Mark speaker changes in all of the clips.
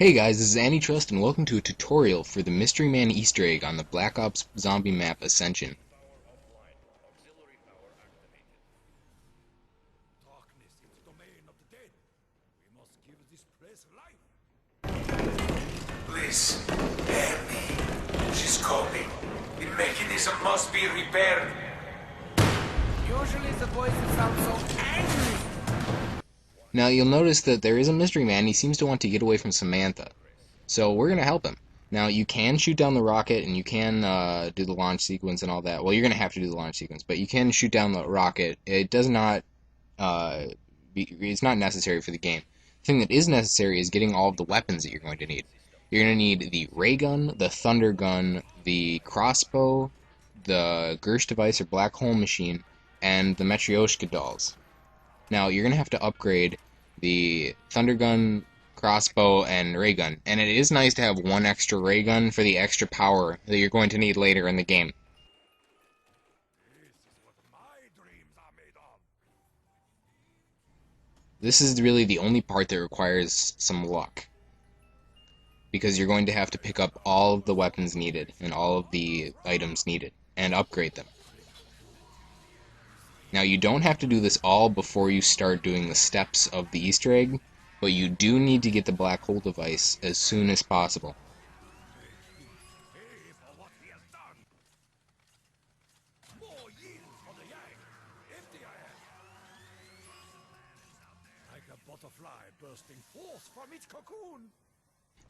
Speaker 1: Hey guys, this is Antitrust and welcome to a tutorial for the Mystery Man Easter egg on the Black Ops zombie map Ascension.
Speaker 2: Please, spare me. She's coping. The mechanism must be repaired.
Speaker 3: Usually the voices sound so angry.
Speaker 1: Now you'll notice that there is a Mystery Man. He seems to want to get away from Samantha. So we're going to help him. Now you can shoot down the rocket and you can do the launch sequence and all that. Well, you're going to have to do the launch sequence, but you can shoot down the rocket. It does not, it's not necessary for the game. The thing that is necessary is getting all of the weapons that you're going to need. You're going to need the ray gun, the thunder gun, the crossbow, the Gersh device or black hole machine, and the Matryoshka dolls. Now, you're going to have to upgrade the thunder gun, crossbow, and ray gun. And it is nice to have one extra ray gun for the extra power that you're going to need later in the game. This is really the only part that requires some luck, because you're going to have to pick up all of the weapons needed and all of the items needed and upgrade them. Now, you don't have to do this all before you start doing the steps of the Easter egg, but you do need to get the black hole device as soon as possible.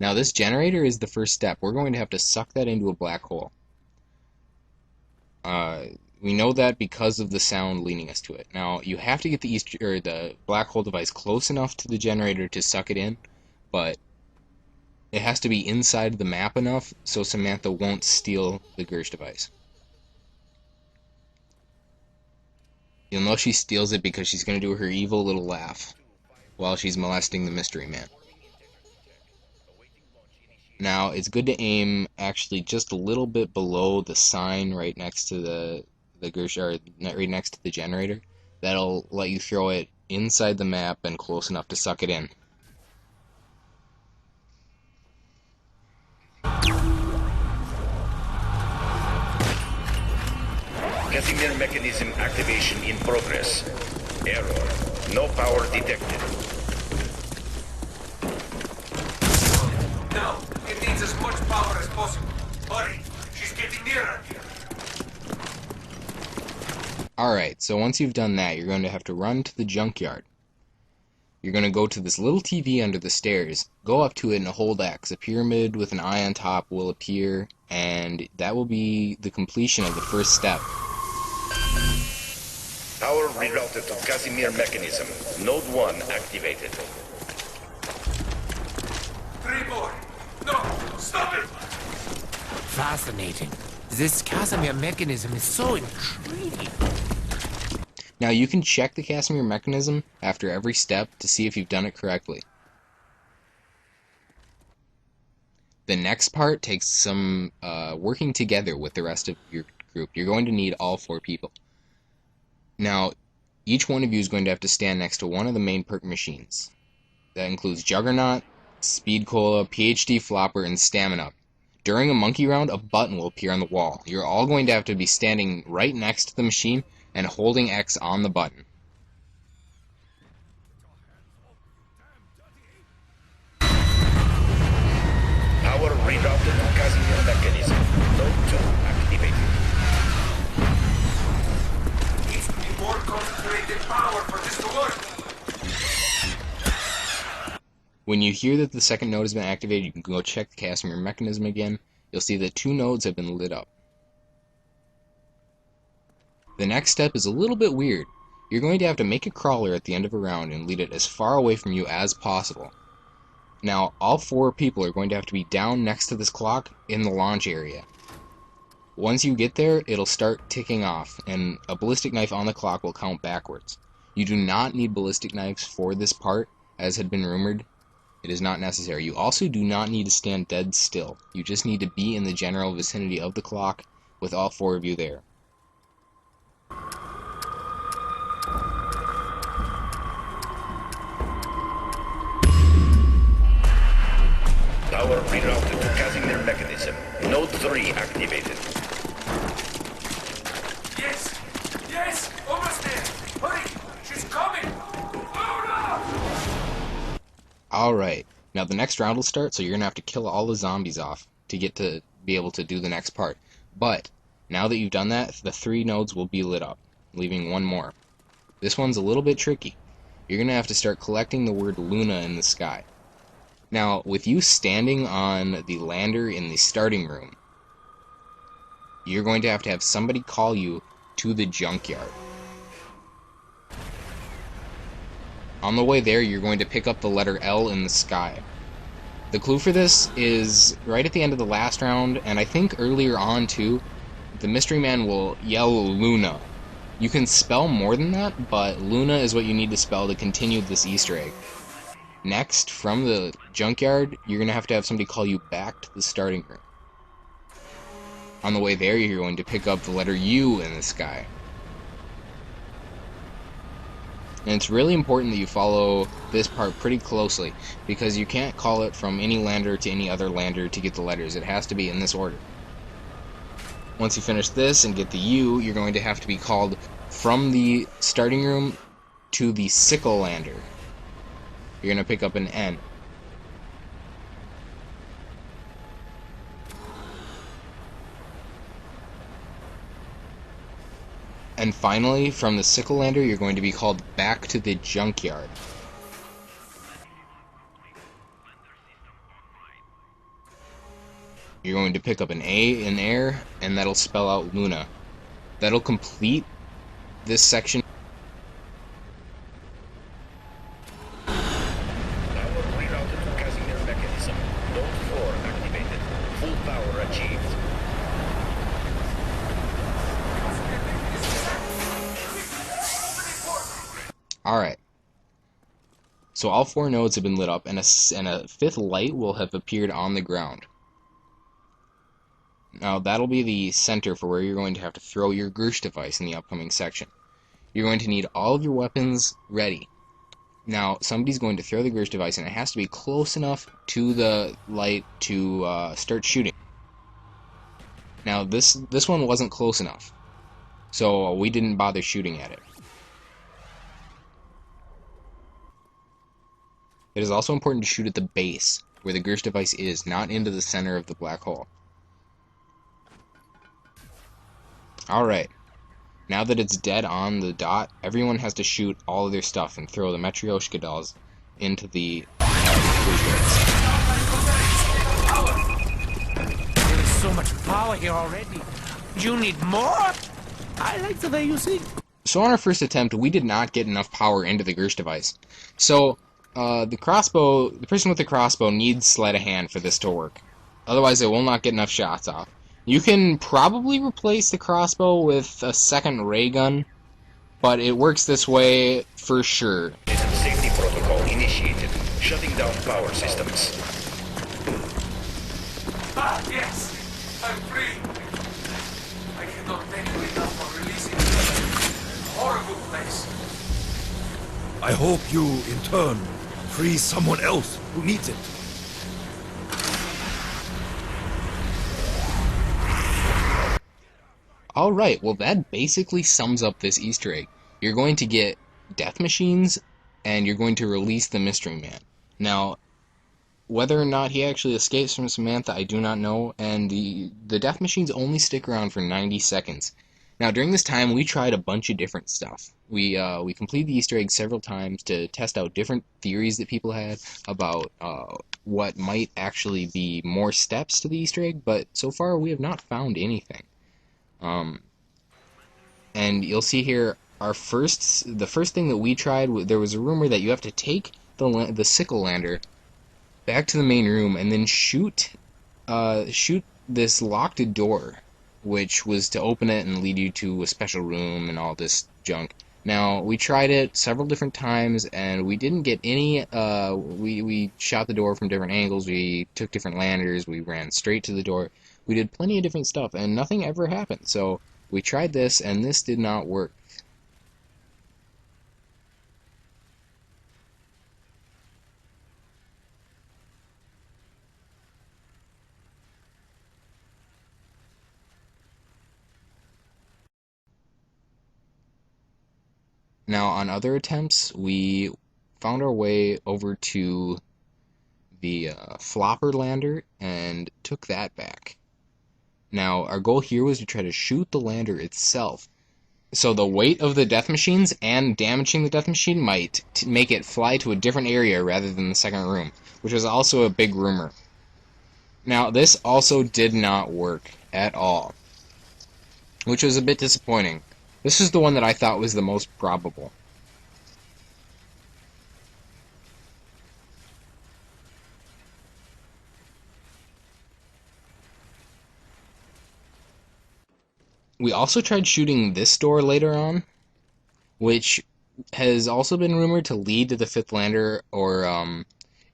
Speaker 1: Now, this generator is the first step. We're going to have to suck that into a black hole. We know that because of the sound leading us to it. Now, you have to get the black hole device close enough to the generator to suck it in, but it has to be inside the map enough so Samantha won't steal the Gersh device. You'll know she steals it because she's going to do her evil little laugh while she's molesting the Mystery Man. Now, it's good to aim actually just a little bit below the sign right next to the Gersh, or right next to the generator. That'll let you throw it inside the map and close enough to suck it in.
Speaker 4: Casimir mechanism activation in progress. Error. No power detected.
Speaker 2: No, it needs as much power as possible. Hurry, she's getting nearer.
Speaker 1: Alright, so once you've done that, you're going to have to run to the junkyard. You're going to go to this little TV under the stairs, go up to it and hold X. A pyramid with an eye on top will appear, and that will be the completion of the first step.
Speaker 4: Power rerouted to Casimir mechanism. Node 1 activated.
Speaker 2: 3 more. No, stop it!
Speaker 3: Fascinating. This Casimir mechanism is so intriguing.
Speaker 1: Now you can check the Casimir mechanism after every step to see if you've done it correctly. The next part takes some working together with the rest of your group. You're going to need all 4 people. Now, each one of you is going to have to stand next to one of the main perk machines. That includes Juggernaut, Speed Cola, PhD Flopper, and Stamina Up. During a monkey round, a button will appear on the wall. You're all going to have to be standing right next to the machine and holding X on the button.
Speaker 4: Power rerouted to Casimir mechanism. Node 2 activated.
Speaker 2: Needs to be more concentrated power for this to work.
Speaker 1: When you hear that the second node has been activated, you can go check the Casimir mechanism again. You'll see that 2 nodes have been lit up. The next step is a little bit weird. You're going to have to make a crawler at the end of a round and lead it as far away from you as possible. Now, all 4 people are going to have to be down next to this clock in the launch area. Once you get there, it'll start ticking off, and a ballistic knife on the clock will count backwards. You do not need ballistic knives for this part, as had been rumored. It is not necessary. You also do not need to stand dead still. You just need to be in the general vicinity of the clock with all 4 of you there.
Speaker 4: Node 3 activated.
Speaker 2: Yes! Yes! Almost there! Hurry! She's coming! Oh
Speaker 1: Alright, now the next round will start, so you're gonna have to kill all the zombies off to get to be able to do the next part. But, now that you've done that, the 3 nodes will be lit up, leaving 1 more. This one's a little bit tricky. You're gonna have to start collecting the word Luna in the sky. Now, with you standing on the lander in the starting room, you're going to have somebody call you to the junkyard. On the way there, you're going to pick up the letter L in the sky. The clue for this is right at the end of the last round, and I think earlier on too, the mystery man will yell Luna. You can spell more than that, but Luna is what you need to spell to continue this Easter egg. Next, from the junkyard, you're going to have somebody call you back to the starting room. On the way there, you're going to pick up the letter U in the sky. And it's really important that you follow this part pretty closely, because you can't call it from any lander to any other lander to get the letters. It has to be in this order. Once you finish this and get the U, you're going to have to be called from the starting room to the sickle lander. You're going to pick up an N. And finally, from the sickle lander, you're going to be called back to the junkyard. You're going to pick up an A in air, and that'll spell out Luna. That'll complete this section.
Speaker 4: Power rerouted to Casimir mechanism. Node 4 activated. Full power achieved.
Speaker 1: Alright. So all 4 nodes have been lit up, and a 5th light will have appeared on the ground. Now that'll be the center for where you're going to have to throw your Gersh device in the upcoming section. You're going to need all of your weapons ready. Now, somebody's going to throw the Gersh device, and it has to be close enough to the light to start shooting. Now, this one wasn't close enough, so we didn't bother shooting at it. It is also important to shoot at the base, where the Gersh device is, not into the center of the black hole. Alright, now that it's dead on the dot, everyone has to shoot all of their stuff and throw the Matryoshka dolls into the
Speaker 3: There is so much power here already. You need more? I like the way you think.
Speaker 1: So on our first attempt, we did not get enough power into the Gersh device. So, the person with the crossbow needs sleight of hand for this to work. Otherwise, it will not get enough shots off. You can probably replace the crossbow with a second ray gun, but it works this way for sure.
Speaker 4: Safety protocol initiated. Shutting down power systems.
Speaker 2: Ah, yes! I'm free! I cannot thank you enough for releasing me from a horrible place.
Speaker 5: I hope you, in turn, free someone else who needs it.
Speaker 1: Alright, well that basically sums up this Easter egg. You're going to get death machines, and you're going to release the Mystery Man. Now, whether or not he actually escapes from Samantha, I do not know, and the death machines only stick around for 90 seconds. Now, during this time, we tried a bunch of different stuff. We completed the Easter egg several times to test out different theories that people had about what might actually be more steps to the Easter egg, but so far we have not found anything. And you'll see here, the first thing that we tried, there was a rumor that you have to take the sickle lander back to the main room and then shoot this locked door, which was to open it and lead you to a special room and all this junk. Now, we tried it several different times, and we didn't get any, we shot the door from different angles, we took different landers, we ran straight to the door, we did plenty of different stuff, and nothing ever happened, so we tried this, and this did not work. Now, on other attempts, we found our way over to the flopper lander and took that back. Now, our goal here was to try to shoot the lander itself. So the weight of the death machines and damaging the death machine might make it fly to a different area rather than the second room, which was also a big rumor. Now, this also did not work at all, which was a bit disappointing. This is the one that I thought was the most probable. We also tried shooting this door later on, which has also been rumored to lead to the fifth lander, or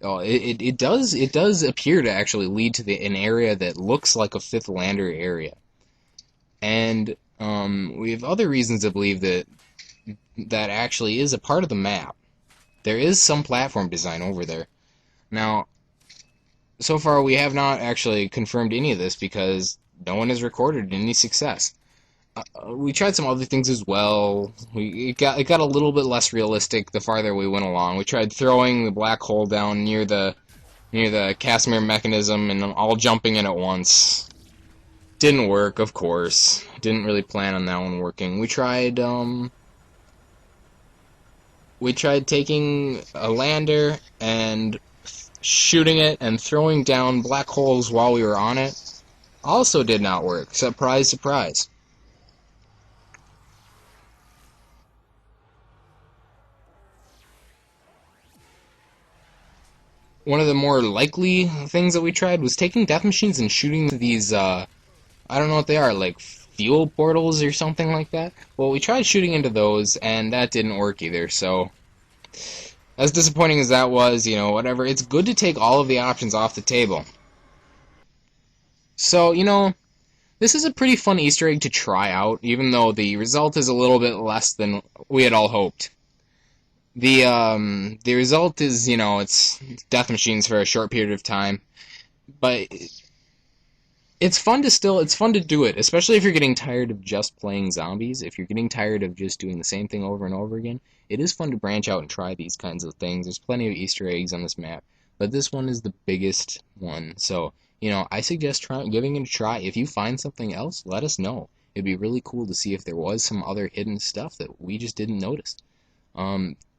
Speaker 1: it does appear to actually lead to an area that looks like a fifth lander area, and we have other reasons to believe that that actually is a part of the map. There is some platform design over there. Now, so far we have not actually confirmed any of this because no one has recorded any success. We tried some other things as well. It got a little bit less realistic the farther we went along. We tried throwing the black hole down near the Casimir mechanism and all jumping in at once. Didn't work, of course. Didn't really plan on that one working. We tried taking a lander and shooting it and throwing down black holes while we were on it. Also did not work. Surprise, surprise. One of the more likely things that we tried was taking death machines and shooting these, I don't know what they are, like fuel portals or something like that. Well, we tried shooting into those, and that didn't work either, so as disappointing as that was, whatever, it's good to take all of the options off the table. So, this is a pretty fun Easter egg to try out, even though the result is a little bit less than we had all hoped. The result is, it's death machines for a short period of time, but it's fun to do it, especially if you're getting tired of just playing zombies. If you're getting tired of just doing the same thing over and over again, it is fun to branch out and try these kinds of things. There's plenty of Easter eggs on this map, but this one is the biggest one. So, I suggest giving it a try. If you find something else, let us know. It'd be really cool to see if there was some other hidden stuff that we just didn't notice.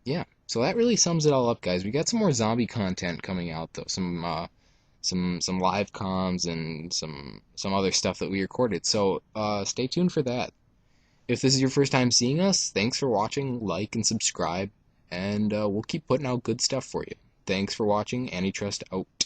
Speaker 1: Yeah, so that really sums it all up, guys. We got some more zombie content coming out, though. Some live comms and some other stuff that we recorded. So stay tuned for that. If this is your first time seeing us, thanks for watching. Like and subscribe, and we'll keep putting out good stuff for you. Thanks for watching. Antitrust out.